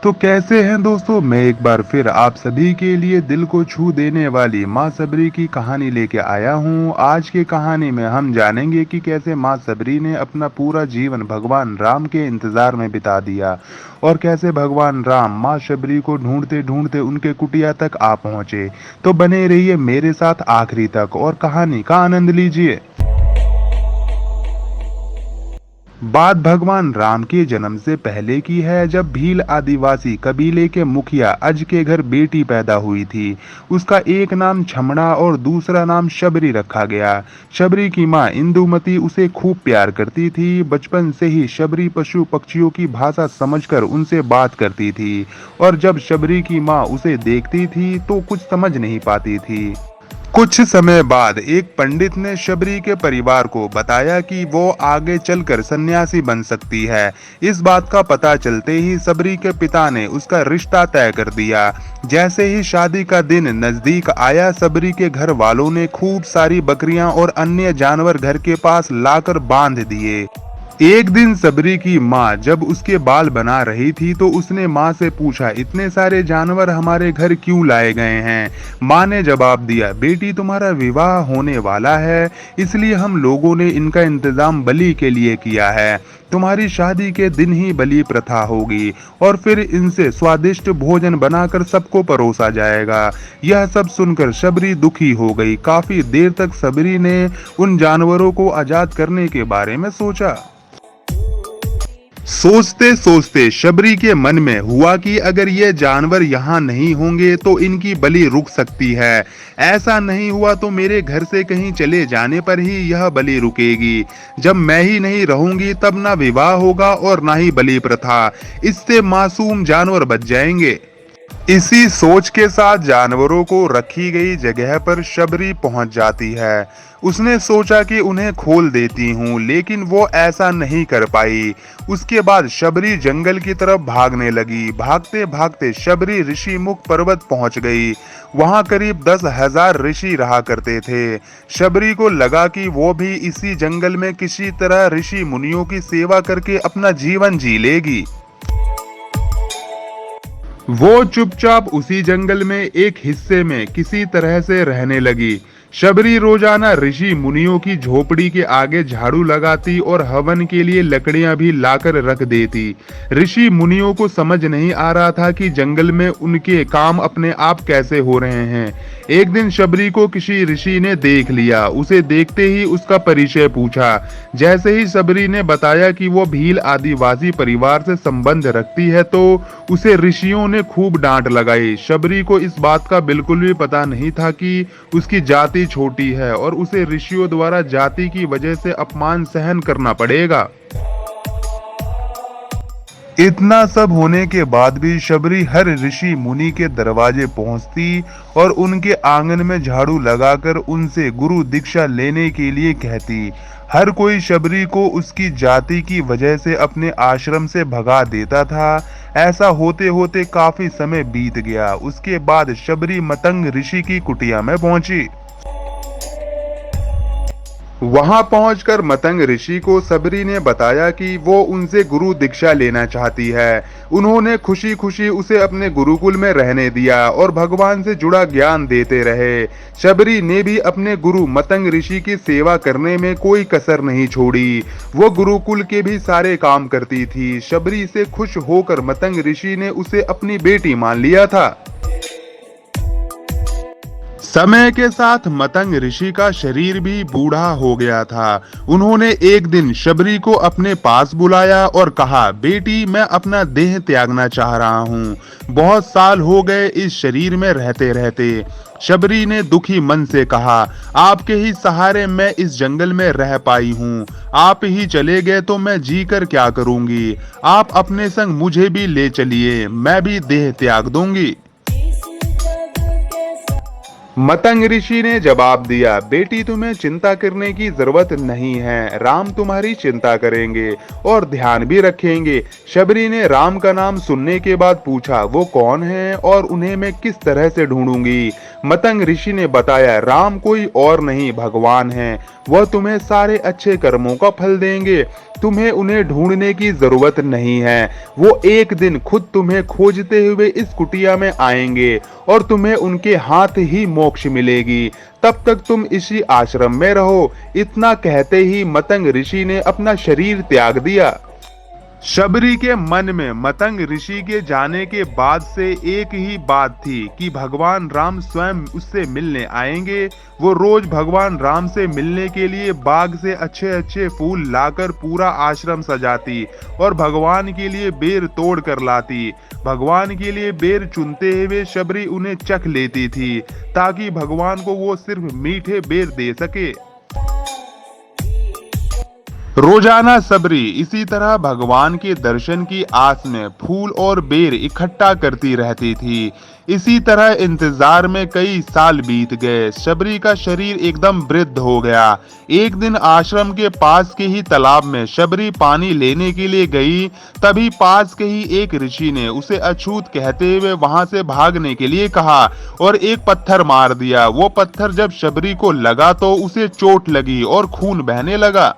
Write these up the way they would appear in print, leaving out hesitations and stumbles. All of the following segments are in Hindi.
तो कैसे हैं दोस्तों। मैं एक बार फिर आप सभी के लिए दिल को छू देने वाली माँ सबरी की कहानी लेके आया हूँ। आज की कहानी में हम जानेंगे कि कैसे माँ सबरी ने अपना पूरा जीवन भगवान राम के इंतजार में बिता दिया और कैसे भगवान राम माँ सबरी को ढूंढते ढूंढते उनके कुटिया तक आ पहुँचे। तो बने रहिए मेरे साथ आखिरी तक और कहानी का आनंद लीजिए। बात भगवान राम के जन्म से पहले की है, जब भील आदिवासी कबीले के मुखिया अज के घर बेटी पैदा हुई थी। उसका एक नाम छमड़ा और दूसरा नाम शबरी रखा गया। शबरी की माँ इंदुमती उसे खूब प्यार करती थी। बचपन से ही शबरी पशु पक्षियों की भाषा समझकर उनसे बात करती थी और जब शबरी की माँ उसे देखती थी तो कुछ समझ नहीं पाती थी। कुछ समय बाद एक पंडित ने शबरी के परिवार को बताया कि वो आगे चलकर सन्यासी बन सकती है। इस बात का पता चलते ही शबरी के पिता ने उसका रिश्ता तय कर दिया। जैसे ही शादी का दिन नजदीक आया, शबरी के घर वालों ने खूब सारी बकरियां और अन्य जानवर घर के पास लाकर बांध दिए। एक दिन सबरी की माँ जब उसके बाल बना रही थी तो उसने माँ से पूछा, इतने सारे जानवर हमारे घर क्यों लाए गए हैं। माँ ने जवाब दिया, बेटी तुम्हारा विवाह होने वाला है, इसलिए हम लोगों ने इनका इंतजाम बलि के लिए किया है। तुम्हारी शादी के दिन ही बलि प्रथा होगी और फिर इनसे स्वादिष्ट भोजन बनाकर सबको परोसा जाएगा। यह सब सुनकर शबरी दुखी हो गई। काफी देर तक शबरी ने उन जानवरों को आजाद करने के बारे में सोचा। सोचते सोचते शबरी के मन में हुआ कि अगर ये जानवर यहाँ नहीं होंगे तो इनकी बलि रुक सकती है। ऐसा नहीं हुआ तो मेरे घर से कहीं चले जाने पर ही यह बलि रुकेगी। जब मैं ही नहीं रहूंगी तब ना विवाह होगा और ना ही बलि प्रथा। इससे मासूम जानवर बच जाएंगे। इसी सोच के साथ जानवरों को रखी गई जगह पर शबरी पहुंच जाती है। उसने सोचा कि उन्हें खोल देती हूँ, लेकिन वो ऐसा नहीं कर पाई। उसके बाद शबरी जंगल की तरफ भागने लगी। भागते भागते शबरी ऋषि मुख पर्वत पहुंच गई। वहां करीब 10,000 ऋषि रहा करते थे। शबरी को लगा कि वो भी इसी जंगल में किसी तरह ऋषि मुनियों की सेवा करके अपना जीवन जी लेगी। वो चुपचाप उसी जंगल में एक हिस्से में किसी तरह से रहने लगी। शबरी रोजाना ऋषि मुनियों की झोपड़ी के आगे झाड़ू लगाती और हवन के लिए लकड़ियां भी लाकर रख देती। ऋषि मुनियों को समझ नहीं आ रहा था कि जंगल में उनके काम अपने आप कैसे हो रहे हैं। एक दिन शबरी को किसी ऋषि ने देख लिया। उसे देखते ही उसका परिचय पूछा। जैसे ही शबरी ने बताया कि वो भील आदिवासी परिवार से संबंध रखती है तो उसे ऋषियों ने खूब डांट लगाई। शबरी को इस बात का बिल्कुल भी पता नहीं था कि उसकी जाति छोटी है और उसे ऋषियों द्वारा जाति की वजह से अपमान सहन करना पड़ेगा। इतना सब होने के बाद भी शबरी हर ऋषि मुनि के दरवाजे पहुंचती और उनके आंगन में झाड़ू लगाकर उनसे गुरु दीक्षा लेने के लिए कहती। हर कोई शबरी को उसकी जाति की वजह से अपने आश्रम से भगा देता था। ऐसा होते होते काफी समय बीत गया। उसके बाद शबरी मतंग ऋषि की कुटिया में पहुंची। वहां पहुंचकर मतंग ऋषि को शबरी ने बताया कि वो उनसे गुरु दीक्षा लेना चाहती है। उन्होंने खुशी खुशी उसे अपने गुरुकुल में रहने दिया और भगवान से जुड़ा ज्ञान देते रहे। शबरी ने भी अपने गुरु मतंग ऋषि की सेवा करने में कोई कसर नहीं छोड़ी। वो गुरुकुल के भी सारे काम करती थी। शबरी से खुश होकर मतंग ऋषि ने उसे अपनी बेटी मान लिया था। समय के साथ मतंग ऋषि का शरीर भी बूढ़ा हो गया था। उन्होंने एक दिन शबरी को अपने पास बुलाया और कहा, बेटी मैं अपना देह त्यागना चाह रहा हूँ। बहुत साल हो गए इस शरीर में रहते रहते। शबरी ने दुखी मन से कहा, आपके ही सहारे मैं इस जंगल में रह पाई हूँ। आप ही चले गए तो मैं जी कर क्या करूँगी। आप अपने संग मुझे भी ले चलिए, मैं भी देह त्याग दूंगी। मतंग ऋषि ने जवाब दिया, बेटी तुम्हें चिंता करने की जरूरत नहीं है। राम तुम्हारी चिंता करेंगे और ध्यान भी रखेंगे। शबरी ने राम का नाम सुनने के बाद पूछा, वो कौन है और उन्हें मैं किस तरह से ढूंढूंगी। मतंग ऋषि ने बताया, राम कोई और नहीं भगवान है। वह तुम्हें सारे अच्छे कर्मों का फल देंगे। तुम्हें उन्हें ढूंढने की जरूरत नहीं है। वो एक दिन खुद तुम्हें खोजते हुए इस कुटिया में आएंगे और तुम्हें उनके हाथ ही मोक्ष मिलेगी। तब तक तुम इसी आश्रम में रहो। इतना कहते ही मतंग ऋषि ने अपना शरीर त्याग दिया। शबरी के मन में मतंग ऋषि के जाने के बाद से एक ही बात थी कि भगवान राम स्वयं उससे मिलने आएंगे। वो रोज भगवान राम से मिलने के लिए बाग से अच्छे अच्छे फूल लाकर पूरा आश्रम सजाती और भगवान के लिए बेर तोड़ कर लाती। भगवान के लिए बेर चुनते हुए शबरी उन्हें चख लेती थी ताकि भगवान को वो सिर्फ मीठे बेर दे सके। रोजाना सबरी इसी तरह भगवान के दर्शन की आस में फूल और बेर इकट्ठा करती रहती थी। इसी तरह इंतजार में कई साल बीत गए। शबरी का शरीर एकदम वृद्ध हो गया। एक दिन आश्रम के पास के ही तालाब में शबरी पानी लेने के लिए गई। तभी पास के ही एक ऋषि ने उसे अछूत कहते हुए वहां से भागने के लिए कहा और एक पत्थर मार दिया। वो पत्थर जब शबरी को लगा तो उसे चोट लगी और खून बहने लगा।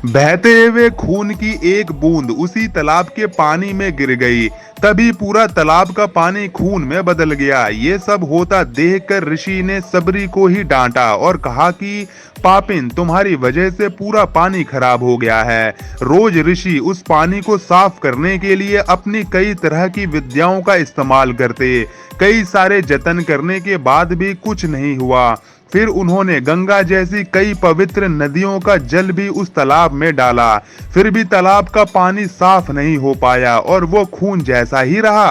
बहते हुए खून की एक बूंद उसी तालाब के पानी में गिर गई। तभी पूरा तालाब का पानी खून में बदल गया। ये सब होता देखकर ऋषि ने सबरी को ही डांटा और कहा कि पापिन, तुम्हारी वजह से पूरा पानी खराब हो गया है। रोज ऋषि उस पानी को साफ करने के लिए अपनी कई तरह की विद्याओं का इस्तेमाल करते। कई सारे जतन करने के बाद भी कुछ नहीं हुआ। फिर उन्होंने गंगा जैसी कई पवित्र नदियों का जल भी उस तालाब में डाला। फिर भी तालाब का पानी साफ नहीं हो पाया और वो खून जैसा ही रहा।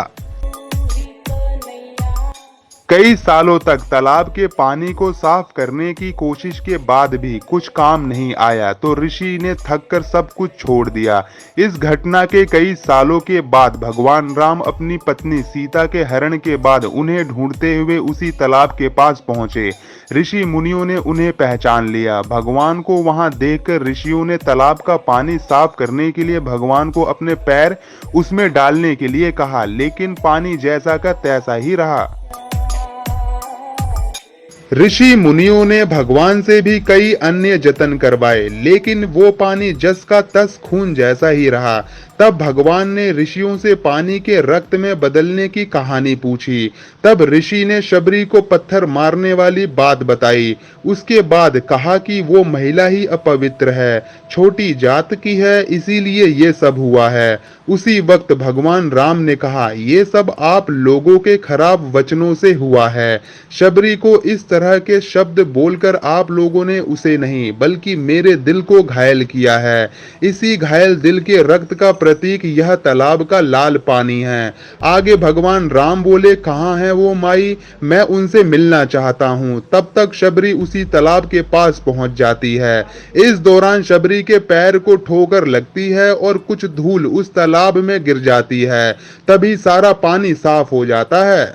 कई सालों तक तालाब के पानी को साफ करने की कोशिश के बाद भी कुछ काम नहीं आया तो ऋषि ने थककर सब कुछ छोड़ दिया। इस घटना के कई सालों के बाद भगवान राम अपनी पत्नी सीता के हरण के बाद उन्हें ढूंढते हुए उसी तालाब के पास पहुंचे। ऋषि मुनियों ने उन्हें पहचान लिया। भगवान को वहां देखकर ऋषियों ने तालाब का पानी साफ करने के लिए भगवान को अपने पैर उसमें डालने के लिए कहा, लेकिन पानी जैसा का तैसा ही रहा। ऋषि मुनियों ने भगवान से भी कई अन्य जतन करवाए, लेकिन वो पानी जस का तस खून जैसा ही रहा। तब भगवान ने ऋषियों से पानी के रक्त में बदलने की कहानी पूछी। तब ऋषि ने शबरी को पत्थर मारने वाली बात बताई। उसके बाद कहा कि वो महिला ही अपवित्र है, छोटी जात की है, इसीलिए ये सब हुआ है। उसी वक्त भगवान राम ने कहा, ये सब आप लोगों के खराब वचनों से हुआ है। शबरी को इस तरह के शब्द बोलकर आप लोगों ने उसे नहीं बल्कि मेरे दिल को घायल किया है। इसी घायल दिल के रक्त का प्रतीक यह तालाब का लाल पानी है। आगे भगवान राम बोले, कहाँ है वो माई, मैं उनसे मिलना चाहता हूँ। तब तक शबरी उसी तालाब के पास पहुंच जाती है। इस दौरान शबरी के पैर को ठोकर लगती है और कुछ धूल उस तालाब में गिर जाती है। तभी सारा पानी साफ हो जाता है।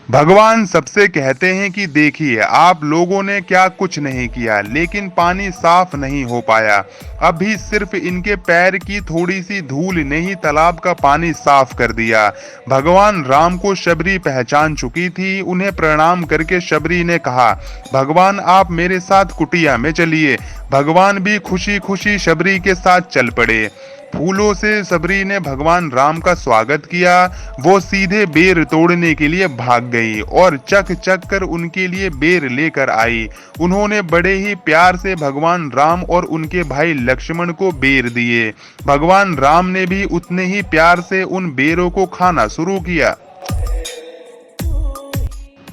भगवान सबसे कहते हैं कि देखिए, आप लोगों ने क्या कुछ नहीं किया, लेकिन पानी साफ नहीं हो पाया। अभी सिर्फ इनके पैर की थोड़ी सी धूल ने ही तालाब का पानी साफ कर दिया। भगवान राम को शबरी पहचान चुकी थी। उन्हें प्रणाम करके शबरी ने कहा, भगवान आप मेरे साथ कुटिया में चलिए। भगवान भी खुशी खुशी शबरी के साथ चल पड़े। फूलों से शबरी ने भगवान राम का स्वागत किया। वो सीधे बेर तोड़ने के लिए भाग गई और चक चक कर उनके लिए बेर लेकर आई। उन्होंने बड़े ही प्यार से भगवान राम और उनके भाई लक्ष्मण को बेर दिए। भगवान राम ने भी उतने ही प्यार से उन बेरों को खाना शुरू किया।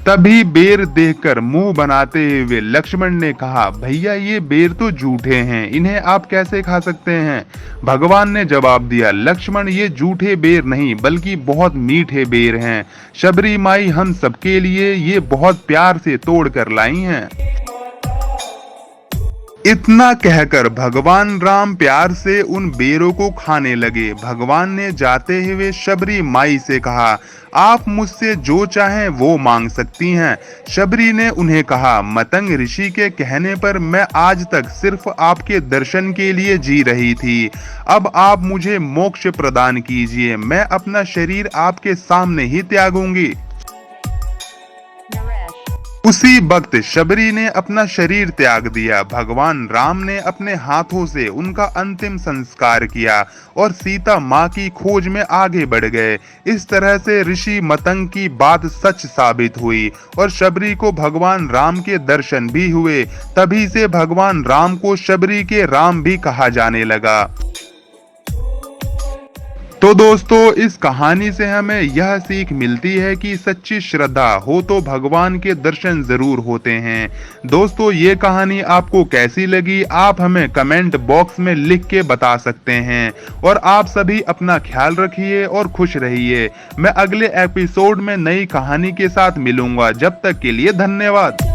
तभी बेर देखकर मुंह बनाते हुए लक्ष्मण ने कहा, भैया ये बेर तो झूठे हैं, इन्हें आप कैसे खा सकते हैं। भगवान ने जवाब दिया, लक्ष्मण ये झूठे बेर नहीं बल्कि बहुत मीठे बेर हैं। शबरी माई हम सबके लिए ये बहुत प्यार से तोड़ कर लाई हैं। इतना कहकर भगवान राम प्यार से उन बेरों को खाने लगे। भगवान ने जाते हुए शबरी माई से कहा, आप मुझसे जो चाहें वो मांग सकती हैं। शबरी ने उन्हें कहा, मतंग ऋषि के कहने पर मैं आज तक सिर्फ आपके दर्शन के लिए जी रही थी। अब आप मुझे मोक्ष प्रदान कीजिए। मैं अपना शरीर आपके सामने ही त्यागूंगी। उसी वक्त शबरी ने अपना शरीर त्याग दिया। भगवान राम ने अपने हाथों से उनका अंतिम संस्कार किया और सीता माँ की खोज में आगे बढ़ गए। इस तरह से ऋषि मतंग की बात सच साबित हुई और शबरी को भगवान राम के दर्शन भी हुए। तभी से भगवान राम को शबरी के राम भी कहा जाने लगा। तो दोस्तों, इस कहानी से हमें यह सीख मिलती है कि सच्ची श्रद्धा हो तो भगवान के दर्शन जरूर होते हैं। दोस्तों, ये कहानी आपको कैसी लगी आप हमें कमेंट बॉक्स में लिख के बता सकते हैं। और आप सभी अपना ख्याल रखिए और खुश रहिए। मैं अगले एपिसोड में नई कहानी के साथ मिलूंगा। जब तक के लिए धन्यवाद।